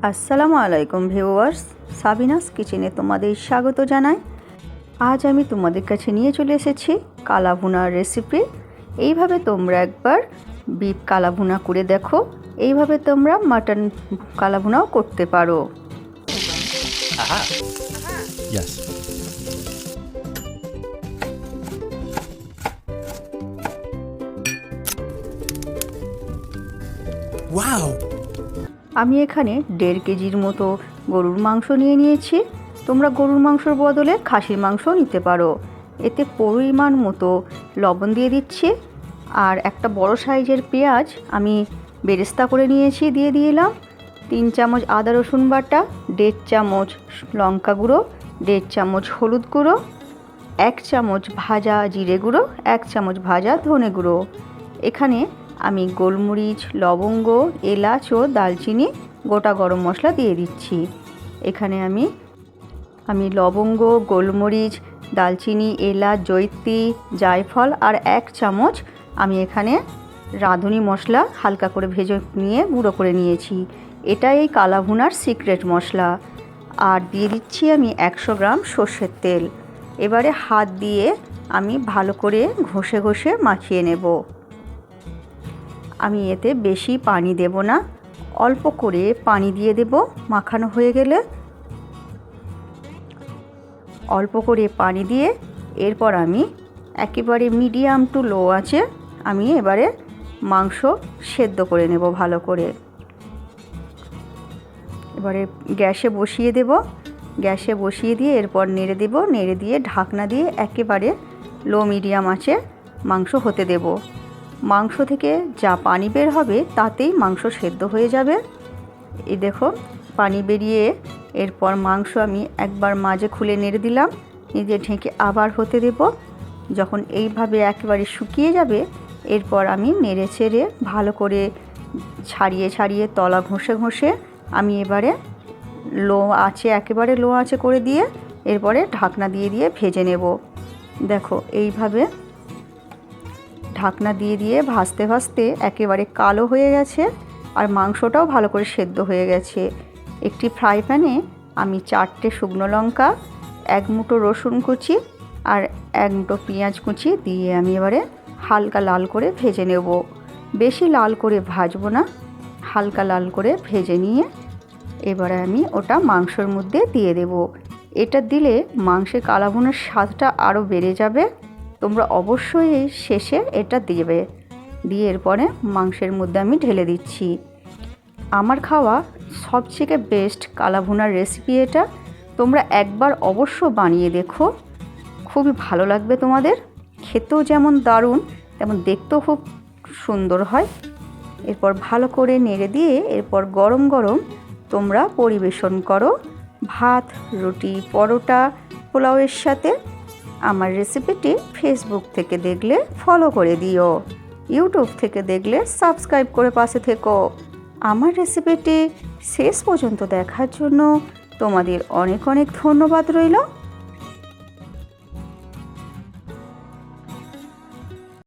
আসসালামু আলাইকুম viewers, Sabinus কিচেনে তোমাদের স্বাগত জানাই। আজ আমি তোমাদের কাছে নিয়ে চলে এসেছি কালাভুনার রেসিপি। এইভাবে তোমরা একবার বিফ কালাভুনা করে দেখো, এইভাবে তোমরা মাটন কালাভুনাও করতে পারো। Yes. Wow! আমি এখানে 1.5 কেজির মতো গরুর মাংস নিয়ে নিয়েছি। তোমরা গরুর মাংসর বদলে খাসির মাংস নিতে পারো। এতে পরিমাণ মতো লবণ দিয়ে দিচ্ছি, আর একটা বড় সাইজের পেঁয়াজ আমি বেরেস্তা করে নিয়েছি, দিয়ে দিলাম 3 চামচ আদা রসুন বাটা, 1.5 চামচ লঙ্কা গুঁড়ো, 1.5 চামচ হলুদ গুঁড়ো, 1 চামচ ভাজা জিরে গুঁড়ো, 1 চামচ ভাজা ধনে গুঁড়ো। এখানে আমি গোলমরিচ, লবঙ্গ, এলাচ ও দালচিনি গোটা গরম মশলা দিয়ে দিচ্ছি। এখানে আমি লবঙ্গ, গোলমরিচ, দালচিনি, এলাচ, জয়িত্রী, জায়ফল আর 1 চামচ আমি এখানে রাঁধুনি মশলা হালকা করে ভেজে নিয়ে গুঁড়ো করে নিয়েছি। এটা এই কালাভুনার সিক্রেট মশলা। আর দিয়ে দিচ্ছি আমি 100 গ্রাম সর্ষের তেল। এবারে হাত দিয়ে আমি ভালো করে ঘষে ঘষে মাখিয়ে নেব। আমি এতে বেশি পানি দেব না, অল্প করে পানি দিয়ে দেব। মাখানো হয়ে গেলে অল্প করে পানি দিয়ে এরপর আমি একেবারে মিডিয়াম টু লো আঁচে আমি এবারে মাংস সেদ্ধ করে নেব ভালো করে। এবারে গ্যাসে বসিয়ে দেব। গ্যাসে বসিয়ে দিয়ে এরপর নেড়ে দেব। নেড়ে দিয়ে ঢাকনা দিয়ে একেবারে লো মিডিয়াম আঁচে মাংস হতে দেব। মাংস থেকে যা পানি বের হবে তাতেই মাংস সেদ্ধ হয়ে যাবে। এই দেখো পানি বেরিয়ে এরপর মাংস আমি একবার মাঝে খুলে নেড়ে দিলাম, নিজে ঢেকে আবার হতে দেব। যখন এইভাবে একেবারে শুকিয়ে যাবে এরপর আমি নেড়ে চেড়ে ভালো করে ছাড়িয়ে ছাড়িয়ে তলা ঘষে ঘষে আমি এবারে একেবারে লো আঁচে করে দিয়ে এরপরে ঢাকনা দিয়ে দিয়ে ভেজে নেব। দেখো এইভাবে ঢাকনা দিয়ে দিয়ে ভাজতে ভাজতে একেবারে কালো হয়ে গেছে আর মাংসটাও ভালো করে সেদ্ধ হয়ে গেছে। একটি ফ্রাই প্যানে আমি 4টে শুকনো লঙ্কা, 1 মুঠো রসুন কুচি আর 1 মুঠো পেঁয়াজ কুচি দিয়ে আমি এবারে হালকা লাল করে ভেজে নেব। বেশি লাল করে ভাজবো না, হালকা লাল করে ভেজে নিয়ে এবারে আমি ওটা মাংসের মধ্যে দিয়ে দেব। এটা দিলে মাংসের কালাভুনার স্বাদটা আরও বেড়ে যাবে। তোমরা অবশ্যই এই শেষে এটা দেবে। দিয়ে এরপরে মাংসের মধ্যে আমি ঢেলে দিচ্ছি। আমার খাওয়া সবথেকে বেস্ট কালাভুনার রেসিপি এটা। তোমরা একবার অবশ্য বানিয়ে দেখো, খুবই ভালো লাগবে তোমাদের। খেতেও যেমন দারুণ তেমন দেখতেও খুব সুন্দর হয়। এরপর ভালো করে নেড়ে দিয়ে এরপর গরম গরম তোমরা পরিবেশন করো ভাত, রুটি, পরোটা, পোলাওয়ের সাথে। আমার রেসিপিটি ফেসবুক থেকে দেখলে ফলো করে দিও, ইউটিউব থেকে দেখলে সাবস্ক্রাইব করে পাশে থেকো। আমার রেসিপিটি শেষ পর্যন্ত দেখার জন্য তোমাদের অনেক অনেক ধন্যবাদ রইল।